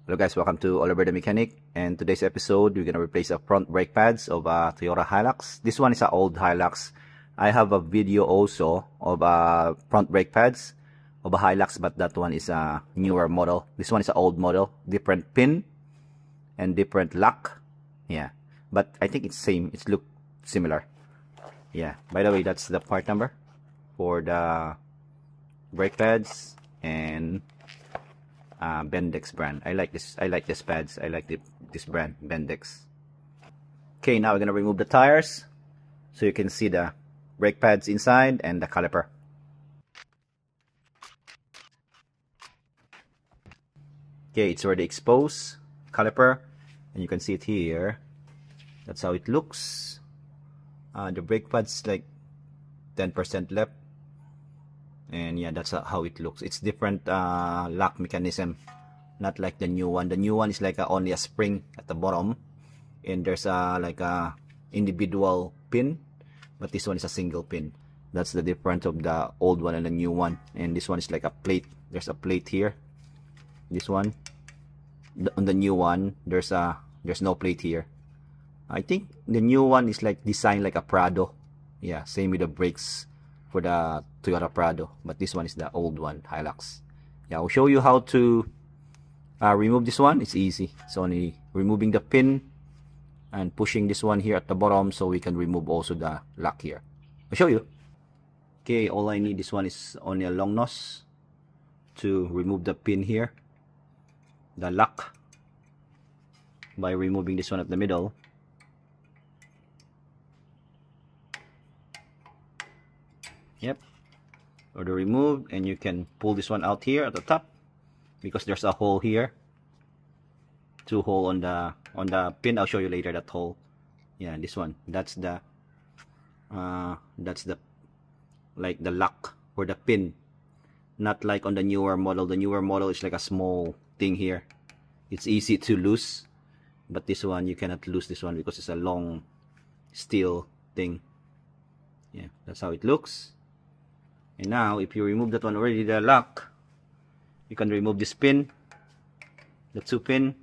Hello guys, welcome to Oliver the Mechanic, and today's episode we're gonna replace the front brake pads of a Toyota Hilux. This one is an old Hilux. I have a video also of front brake pads of a Hilux, but that one is a newer model. This one is an old model, different pin and different lock. Yeah, but I think it's same. It's look similar. Yeah. By the way, that's the part number for the brake pads and Bendix brand. I like this pads. I like this brand, Bendix. Okay, now we're gonna remove the tires so you can see the brake pads inside and the caliper. Okay, it's already exposed, caliper, and you can see it here. That's how it looks. The brake pads like 10% left. And yeah, that's how it looks. It's different lock mechanism, not like the new one. The new one is like only a spring at the bottom, and there's like a individual pin, but this one is a single pin. That's the difference of the old one and the new one. And this one is like a plate. There's a plate here. This one, on the new one, there's no plate here. I think the new one is like designed like a Prado. Yeah, same with the brakes for the Toyota Prado, but this one is the old one, Hilux. Yeah, I'll show you how to remove this one. It's easy. It's only removing the pin and pushing this one here at the bottom, so we can remove also the lock here. I'll show you. Okay, all I need, this one is only a long nose to remove the pin here, the lock, by removing this one at the middle. Yep, or the remove, and you can pull this one out here at the top because there's a hole here, two hole on the pin. I'll show you later that hole. Yeah, this one, that's the like the lock for the pin, not like on the newer model. The newer model is like a small thing here. It's easy to lose, but this one you cannot lose this one because it's a long steel thing. Yeah, that's how it looks. And now, if you remove that one already, the lock, you can remove this pin, the two pin,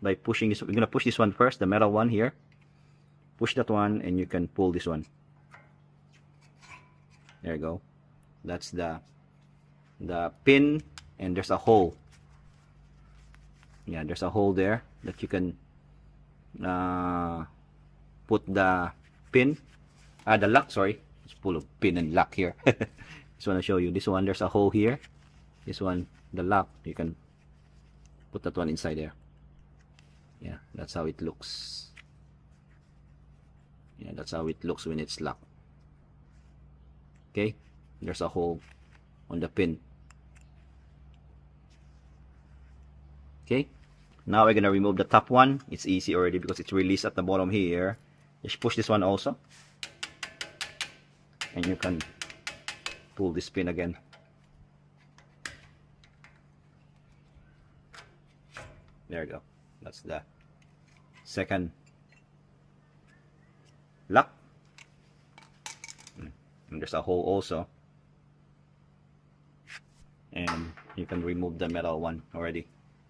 by pushing this. We're gonna push this one first, the metal one here. Push that one, and you can pull this one. There you go. That's the pin, and there's a hole. Yeah, there's a hole there that you can put the pin, the lock. Sorry, it's full of pin and lock here. Just want to show you this one. There's a hole here. This one, the lock, you can put that one inside there. Yeah, that's how it looks. Yeah, that's how it looks when it's locked. Okay, there's a hole on the pin. Okay, now we're gonna remove the top one. It's easy already because it's released at the bottom here. Just push this one also, and you can pull this pin again. There you go. That's the second lock. And there's a hole also. And you can remove the metal one already.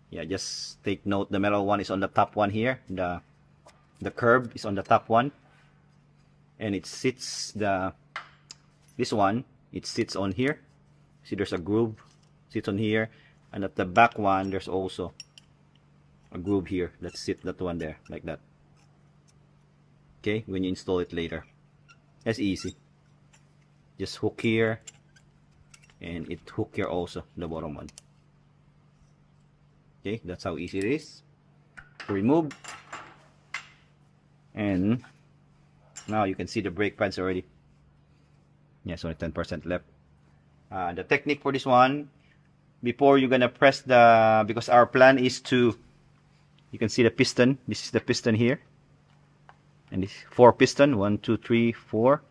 Yeah, just take note, the metal one is on the top one here. The curb is on the top one. And it sits, this one, it sits on here. See, there's a groove, sits on here, and at the back one there's also a groove here. Let's sit that one there like that. Okay, when you install it later, that's easy. Just hook here, and it hook here also, the bottom one. Okay, that's how easy it is to remove. And now you can see the brake pads already. Yes, only 10% left. The technique for this one, before you're gonna press because our plan is to, you can see the piston. This is the piston here, and this 4 piston, 1, 2, 3, 4.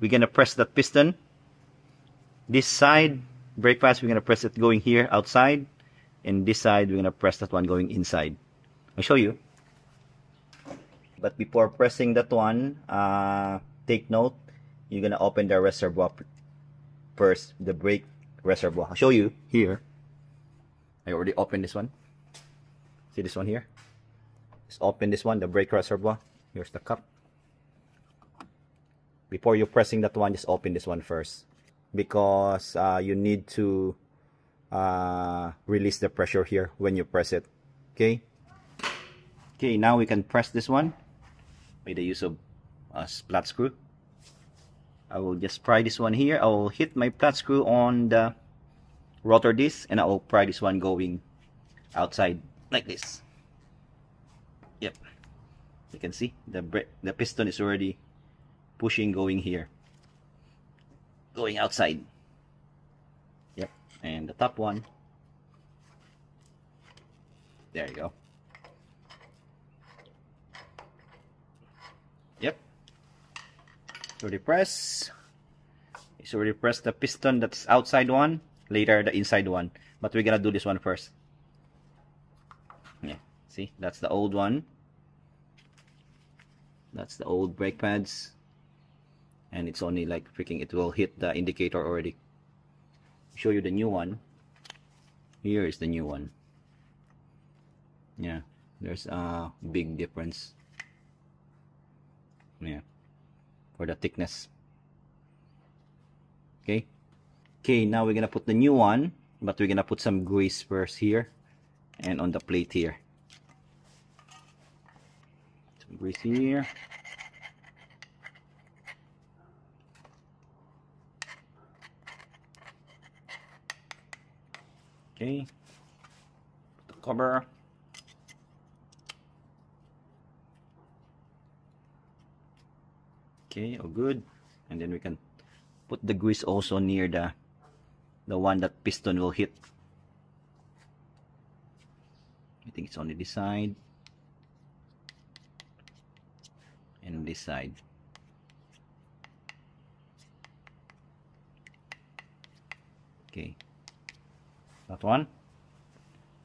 We're gonna press that piston. This side brake pads, we're gonna press it going here outside, and this side we're gonna press that one going inside. I'll show you. But before pressing that one, take note, you're gonna open the reservoir first, the brake reservoir. I'll show you here. I already opened this one. See this one here? Just open this one, the brake reservoir. Here's the cup. Before you pressing that one, just open this one first, because you need to release the pressure here when you press it. Okay. Okay, now we can press this one by the use of a flat screw. I will just pry this one here. I will hit my flat screw on the rotor disc, and I will pry this one going outside like this. Yep, you can see the piston is already pushing, going here, going outside. Yep, and the top one, there you go. Yep, it's already pressed. It's already pressed the piston that's outside one, later the inside one, but we're gonna do this one first. Yeah, see, that's the old one. That's the old brake pads, and it's only like freaking, it will hit the indicator already. Show you the new one. Here is the new one. Yeah, there's a big difference. Yeah, for the thickness. Okay. Okay, now we're gonna put the new one, but we're gonna put some grease first here and on the plate here. Some grease here. Okay, put the cover. Okay, all good. And then we can put the grease also near the one that piston will hit. I think it's only this side and this side. Okay, that one.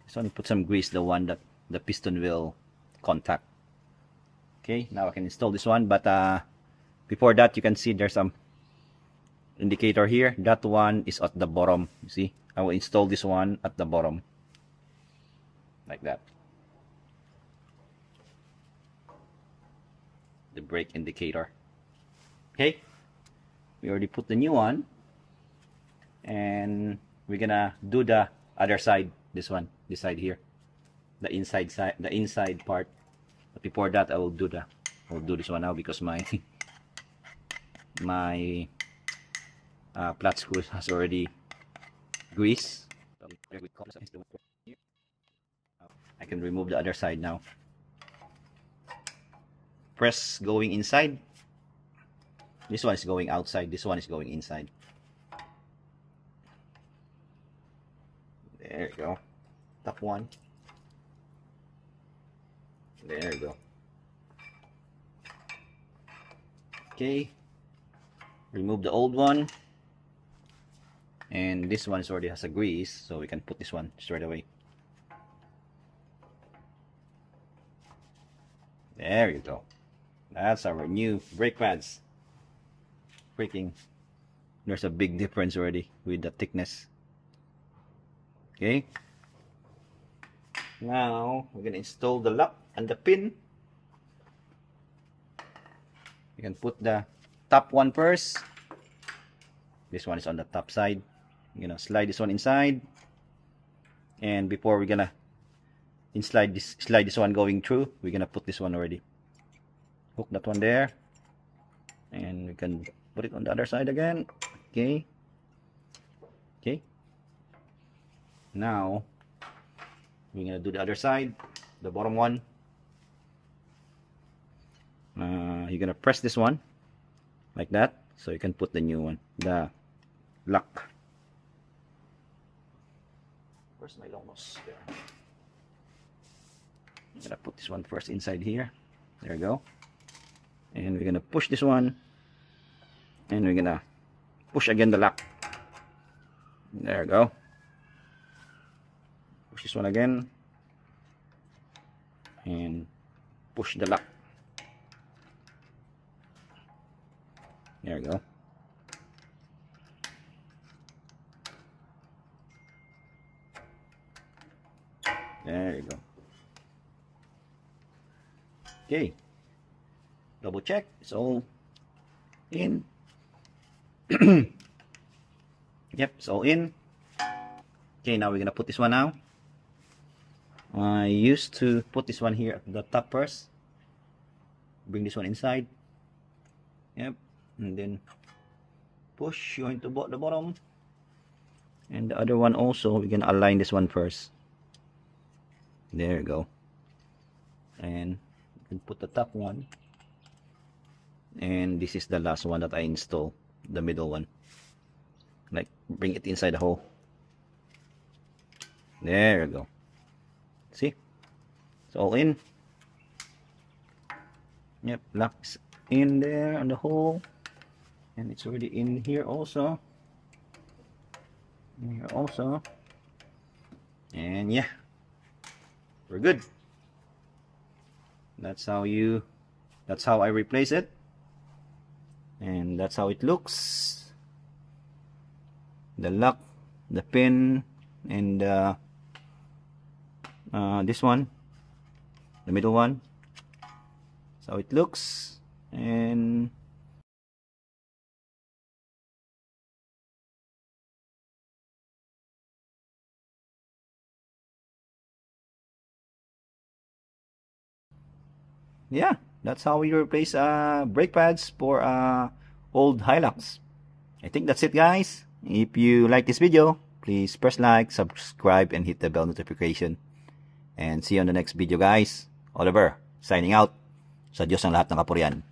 Just only put some grease, the one that the piston will contact. Okay, now I can install this one, but before that, you can see there's some indicator here. That one is at the bottom. You see, I will install this one at the bottom like that. The brake indicator. Okay, we already put the new one, and we're gonna do the other side. This one, this side here, the inside side, the inside part. But before that, I'll do this one now, because my flat screw has already grease. I can remove the other side now. Press going inside. This one is going outside. This one is going inside. There you go. Top one. There you go. Okay. Remove the old one. And this one already has a grease, so we can put this one straight away. There you go. That's our new brake pads. Freaking, there's a big difference already with the thickness. Okay. Now we're gonna install the lock and the pin. You can put the top one first. This one is on the top side. You're gonna slide this one inside, and before we're gonna slide this one going through, we're gonna put this one already. Hook that one there, and we can put it on the other side again. Okay. Okay. Now we're gonna do the other side, the bottom one. You're gonna press this one like that, so you can put the new one, the lock. Where's my long nose? There. I'm gonna put this one first inside here. There we go. And we're gonna push this one, and we're gonna push again the lock. There we go. Push this one again, and push the lock. There we go. There you go. Okay. Double check. It's all in. Yep, it's all in. Okay, now we're gonna put this one now. I used to put this one here at the top first. Bring this one inside. Yep, and then push going to the bottom. And the other one also, we can align this one first. There you go. And you can put the top one. And this is the last one that I install, the middle one. Like, bring it inside the hole. There you go. See? It's all in. Yep, locks in there on the hole. And it's already in here also. In here also. And yeah, we're good. That's how I replace it. And that's how it looks. The lock, the pin, and this one, the middle one. That's how it looks. And yeah, that's how we replace brake pads for old Hilux. I think that's it, guys. If you like this video, please press like, subscribe, and hit the bell notification. And see you on the next video, guys. Oliver, signing out. Sa Diyos ang lahat ng kapurian.